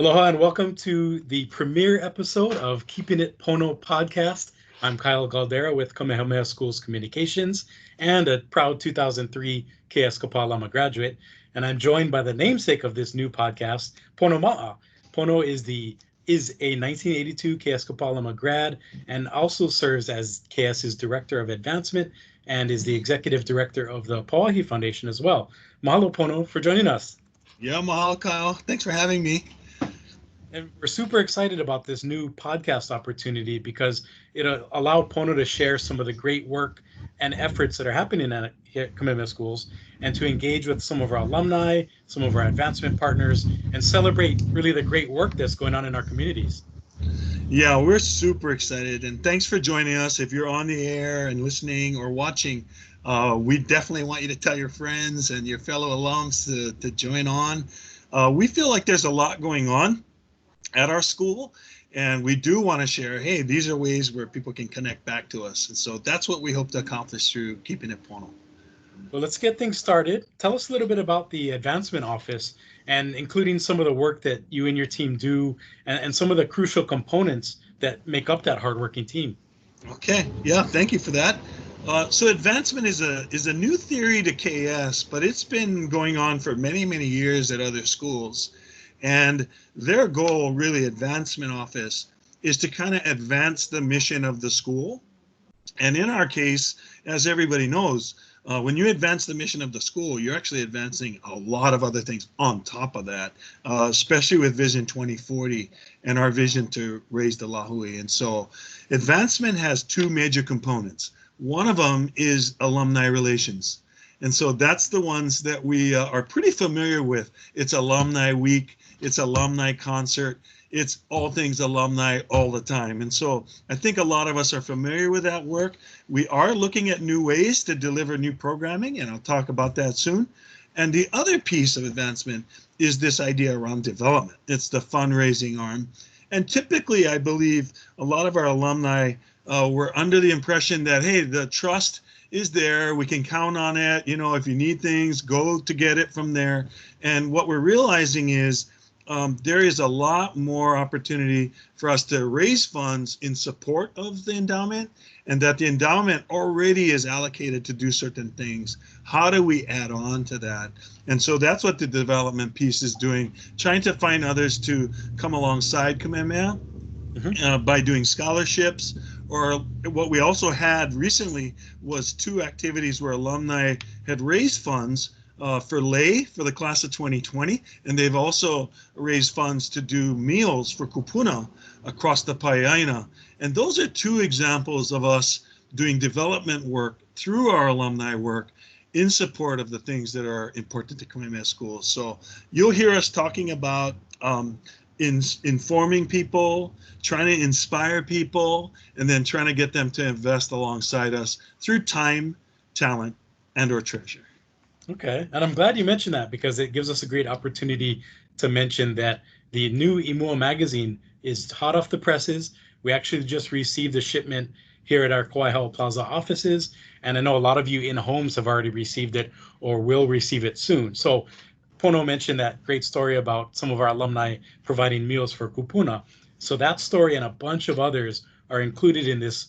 Aloha and welcome to the premiere episode of Keeping It Pono podcast. I'm Kyle Galdera with Kamehameha Schools Communications and a proud 2003 KS Kapalama graduate. And I'm joined by the namesake of this new podcast, Pono Ma'a. Pono is a 1982 KS Kapalama grad and also serves as KS's Director of Advancement and is the Executive Director of the Pauahi Foundation as well. Mahalo, Pono, for joining us. Yeah, mahalo, Kyle. Thanks for having me. And we're super excited about this new podcast opportunity because it'll allow Pono to share some of the great work and efforts that are happening at Kamehameha Schools and to engage with some of our alumni, some of our advancement partners, and celebrate really the great work that's going on in our communities. Yeah, we're super excited, and thanks for joining us. If you're on the air and listening or watching, we definitely want you to tell your friends and your fellow alums to join on. We feel like there's a lot going on at our school, and we do want to share, hey, these are ways where people can connect back to us. And so that's what we hope to accomplish through Keeping It Pono. Well, let's get things started. Tell us a little bit about the Advancement Office and including some of the work that you and your team do and some of the crucial components that make up that hardworking team. Okay, yeah, thank you for that. So advancement is a new theory to KS, but it's been going on for many, many years at other schools. And their goal, really, Advancement Office, is to kind of advance the mission of the school. And in our case, as everybody knows, when you advance the mission of the school, you're actually advancing a lot of other things on top of that, especially with Vision 2040 and our vision to raise the lahui. And so advancement has two major components. One of them is alumni relations. And so that's the ones that we are pretty familiar with. It's Alumni Week, it's Alumni Concert, it's all things alumni all the time. And so I think a lot of us are familiar with that work. We are looking at new ways to deliver new programming, and I'll talk about that soon. And the other piece of advancement is this idea around development. It's the fundraising arm. And typically, I believe a lot of our alumni were under the impression that, hey, the trust is there, we can count on it, you know, if you need things, go to get it from there. And what we're realizing is there is a lot more opportunity for us to raise funds in support of the endowment, and that the endowment already is allocated to do certain things. How do we add on to that? And so that's what the development piece is doing, trying to find others to come alongside Kamehameha by doing scholarships. Or what we also had recently was two activities where alumni had raised funds for lei for the class of 2020, and they've also raised funds to do meals for kupuna across the Pauahi. And those are two examples of us doing development work through our alumni work in support of the things that are important to Kamehameha schools. So you'll hear us talking about informing people, trying to inspire people, and then trying to get them to invest alongside us through time, talent, and or treasure. Okay, and I'm glad you mentioned that because it gives us a great opportunity to mention that the new EMO Magazine is hot off the presses. We actually just received a shipment here at our Kauai Plaza offices, and I know a lot of you in homes have already received it or will receive it soon. So Pono mentioned that great story about some of our alumni providing meals for kupuna. So that story and a bunch of others are included in this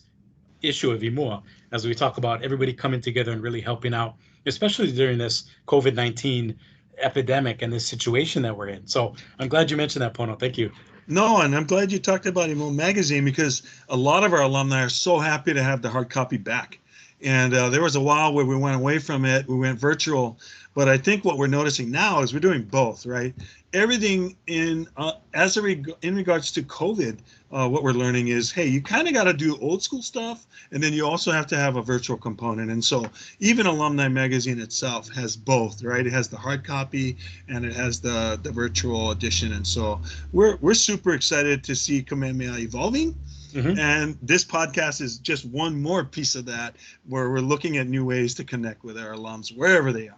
issue of EMO as we talk about everybody coming together and really helping out, especially during this COVID-19 epidemic and this situation that we're in. So I'm glad you mentioned that, Pono. Thank you. No, and I'm glad you talked about EMO Magazine because a lot of our alumni are so happy to have the hard copy back. And there was a while where we went away from it, we went virtual. But I think what we're noticing now is we're doing both, right? Everything in regards to COVID, what we're learning is, hey, you kind of got to do old school stuff, and then you also have to have a virtual component. And so even Alumni Magazine itself has both, right? It has the hard copy and it has the virtual edition. And so we're super excited to see Kamehameha evolving. And this podcast is just one more piece of that, where we're looking at new ways to connect with our alums wherever they are.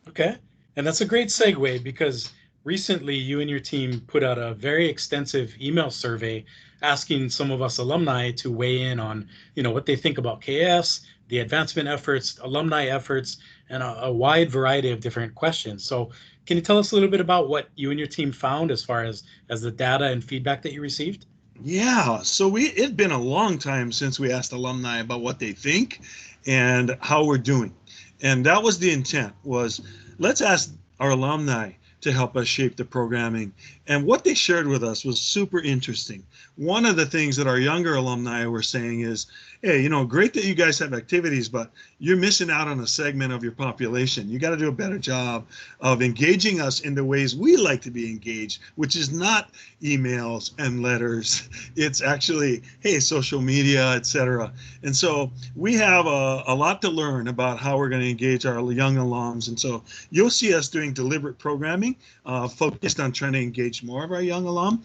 Okay. And that's a great segue because recently you and your team put out a very extensive email survey asking some of us alumni to weigh in on, what they think about KS, the advancement efforts, alumni efforts, and a wide variety of different questions. So Can you tell us a little bit about what you and your team found as far as the data and feedback that you received? Yeah, so it's been a long time since we asked alumni about what they think and how we're doing. And that was the intent, was let's ask our alumni to help us shape the programming. And what they shared with us was super interesting. One of the things that our younger alumni were saying is, hey, great that you guys have activities, but you're missing out on a segment of your population. You got to do a better job of engaging us in the ways we like to be engaged, which is not emails and letters. It's actually, hey, social media, etc. And so we have a lot to learn about how we're going to engage our young alums. And so you'll see us doing deliberate programming focused on trying to engage more of our young alum.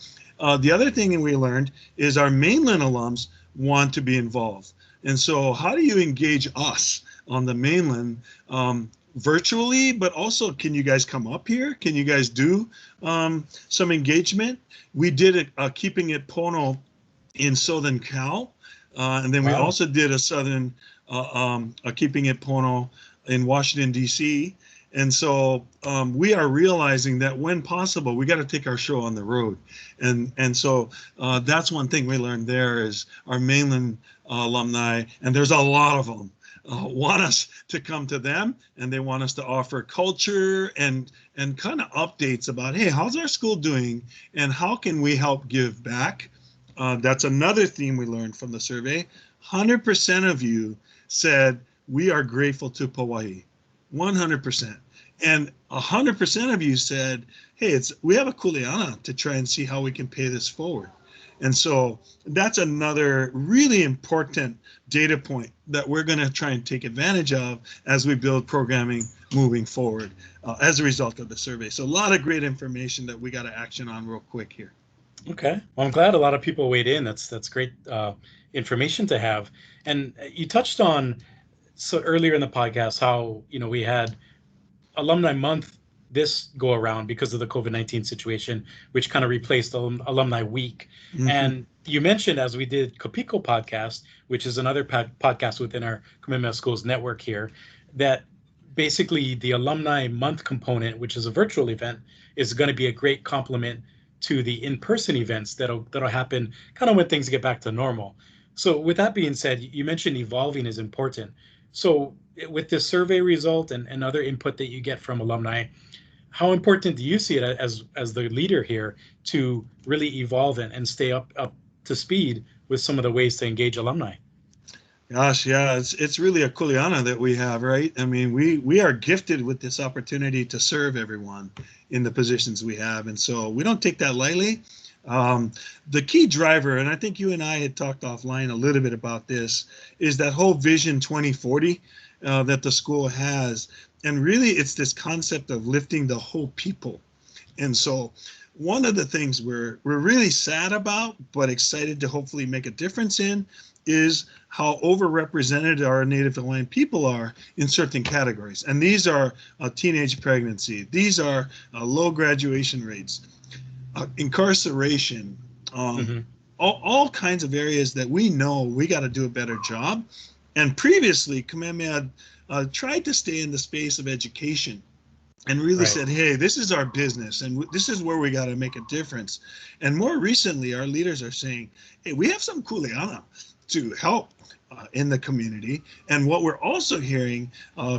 The other thing that we learned is our mainland alums want to be involved. And so how do you engage us on the mainland virtually, but also can you guys come up here? Can you guys do some engagement? We did a Keeping It Pono in Southern Cal. And then we Wow. also did a Keeping It Pono in Washington, D.C. And so we are realizing that when possible, we got to take our show on the road. And so that's one thing we learned there is our mainland alumni, and there's a lot of them, want us to come to them, and they want us to offer culture and kind of updates about, hey, how's our school doing and how can we help give back? That's another theme we learned from the survey. 100% of you said we are grateful to Pauahi. 100%. And 100% of you said, hey, we have a kuleana to try and see how we can pay this forward. And so that's another really important data point that we're going to try and take advantage of as we build programming moving forward as a result of the survey. So a lot of great information that we got to action on real quick here. Okay. Well, I'm glad a lot of people weighed in. That's great information to have. And you touched on so earlier in the podcast how we had Alumni Month this go around because of the COVID-19 situation, which kind of replaced Alumni Week. Mm-hmm. And you mentioned, as we did Kopiko podcast, which is another podcast within our Kamehameha Schools network here, that basically the Alumni Month component, which is a virtual event, is going to be a great complement to the in-person events that'll happen kind of when things get back to normal. So with that being said, you mentioned evolving is important. So with this survey result and other input that you get from alumni, how important do you see it as the leader here to really evolve and stay up to speed with some of the ways to engage alumni? Gosh, yeah, it's really a kuleana that we have, right? I mean, we are gifted with this opportunity to serve everyone in the positions we have, and so we don't take that lightly. The key driver, and I think you and I had talked offline a little bit about this, is that whole Vision 2040 that the school has, and really it's this concept of lifting the whole people. And so one of the things we're really sad about, but excited to hopefully make a difference in, is how overrepresented our Native Hawaiian people are in certain categories. And these are teenage pregnancy, these are low graduation rates, incarceration, Mm-hmm. all kinds of areas that we know we got to do a better job. And previously, Kamehameha tried to stay in the space of education and really Right. said, hey, this is our business and this is where we got to make a difference. And more recently, our leaders are saying, hey, we have some kuleana to help in the community. And what we're also hearing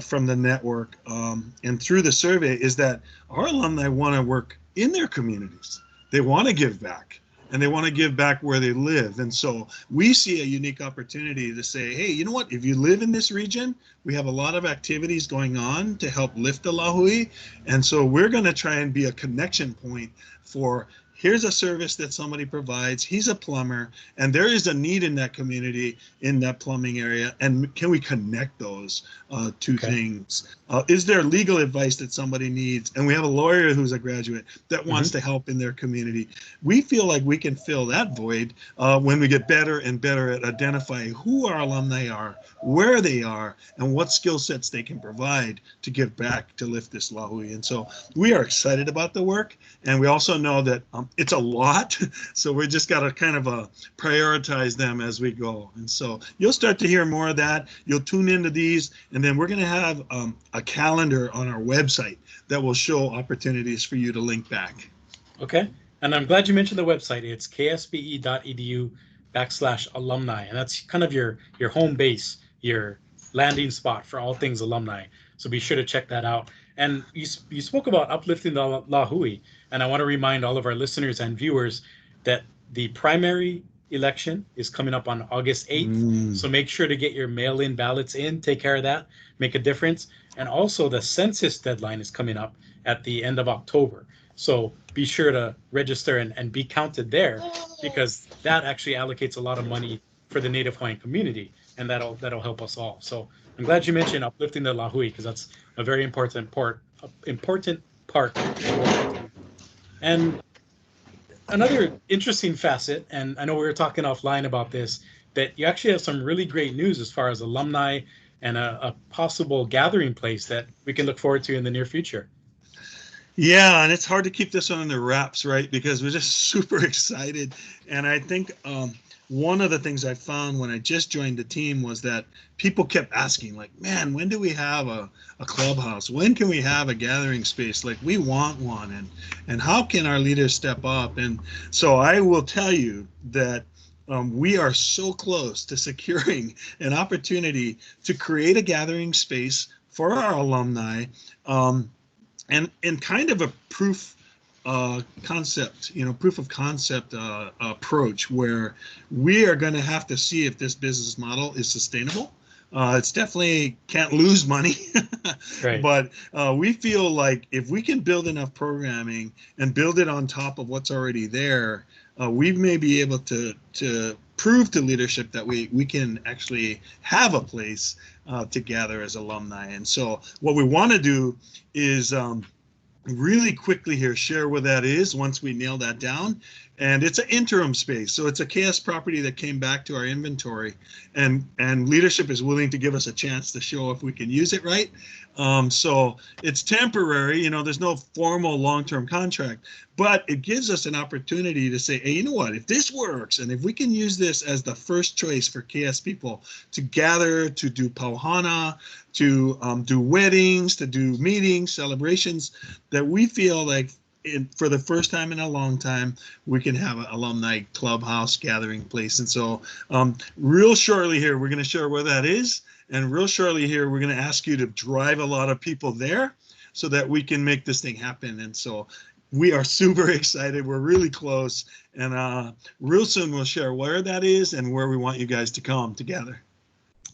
from the network and through the survey is that our alumni want to work in their communities. They want to give back. And they want to give back where they live. And so we see a unique opportunity to say, hey, you know what? If you live in this region, we have a lot of activities going on to help lift the lahui. And so we're going to try and be a connection point for here's a service that somebody provides. He's a plumber, and there is a need in that community, in that plumbing area. And can we connect those two Okay. things? Is there legal advice that somebody needs? And we have a lawyer who's a graduate that wants Mm-hmm. to help in their community. We feel like we can fill that void when we get better and better at identifying who our alumni are, where they are, and what skill sets they can provide to give back to lift this lahui. And so we are excited about the work. And we also know that it's a lot. So we just got to kind of prioritize them as we go. And so you'll start to hear more of that. You'll tune into these, and then we're going to have a calendar on our website that will show opportunities for you to link back. Okay. And I'm glad you mentioned the website. It's ksbe.edu/alumni. And that's kind of your home base, your landing spot for all things alumni. So be sure to check that out. And you spoke about uplifting the Lahui. And I want to remind all of our listeners and viewers that the primary election is coming up on August 8th. So make sure to get your mail-in ballots in. Take care of that. Make a difference. And also the census deadline is coming up at the end of October. So be sure to register and be counted there, because that actually allocates a lot of money for the Native Hawaiian community, and that'll help us all. So I'm glad you mentioned uplifting the Lahui, because that's a very important part. And another interesting facet, and I know we were talking offline about this, that you actually have some really great news as far as alumni and a possible gathering place that we can look forward to in the near future. Yeah, and it's hard to keep this one under wraps, right? Because we're just super excited. And I think one of the things I found when I just joined the team was that people kept asking, like, man, when do we have a clubhouse? When can we have a gathering space? Like, we want one. And how can our leaders step up? And so I will tell you that we are so close to securing an opportunity to create a gathering space for our alumni. And kind of a proof of concept approach, where we are going to have to see if this business model is sustainable. It's definitely can't lose money, Right. But we feel like if we can build enough programming and build it on top of what's already there, we may be able to prove to leadership that we can actually have a place to gather as alumni. And so what we want to do is really quickly here share what that is once we nail that down. And it's an interim space. So it's a KS property that came back to our inventory, and leadership is willing to give us a chance to show if we can use it right. So it's temporary, there's no formal long-term contract, but it gives us an opportunity to say, hey, you know what, if this works, and if we can use this as the first choice for KS people to gather, to do pauhana, to do weddings, to do meetings, celebrations, that we feel like for the first time in a long time, we can have an alumni clubhouse gathering place. And so real shortly here, we're going to share where that is. And real shortly here, we're going to ask you to drive a lot of people there so that we can make this thing happen. And so we are super excited. We're really close. And real soon we'll share where that is and where we want you guys to come together.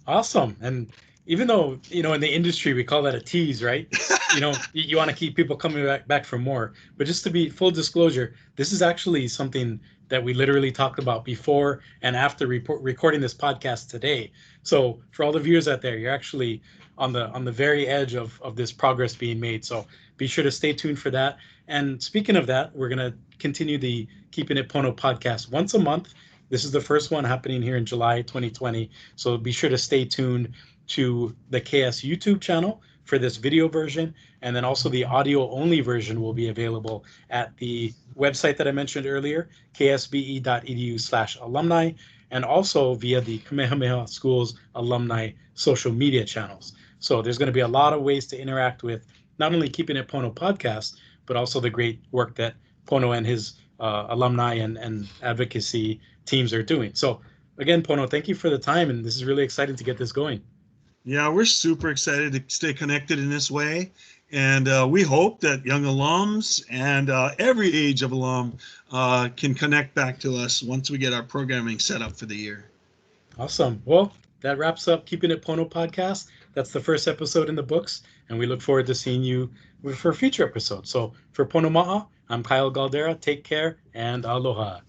Awesome. And even though, in the industry, we call that a tease, right? You want to keep people coming back for more. But just to be full disclosure, this is actually something that we literally talked about before and after recording this podcast today. So for all the viewers out there, you're actually on the very edge of this progress being made. So be sure to stay tuned for that. And speaking of that, we're going to continue the Keeping It Pono podcast once a month. This is the first one happening here in July 2020. So be sure to stay tuned to the KS YouTube channel for this video version, and then also the audio only version will be available at the website that I mentioned earlier, ksbe.edu/alumni, and also via the Kamehameha Schools alumni social media channels. So there's going to be a lot of ways to interact with not only Keeping It Pono podcast, but also the great work that Pono and his alumni and advocacy teams are doing. So again, Pono, thank you for the time, and this is really exciting to get this going. Yeah, we're super excited to stay connected in this way. And we hope that young alums and every age of alum can connect back to us once we get our programming set up for the year. Awesome. Well, that wraps up Keeping It Pono podcast. That's the first episode in the books, and we look forward to seeing you for future episodes. So for Pono Ma'a, I'm Kyle Galdera. Take care and aloha.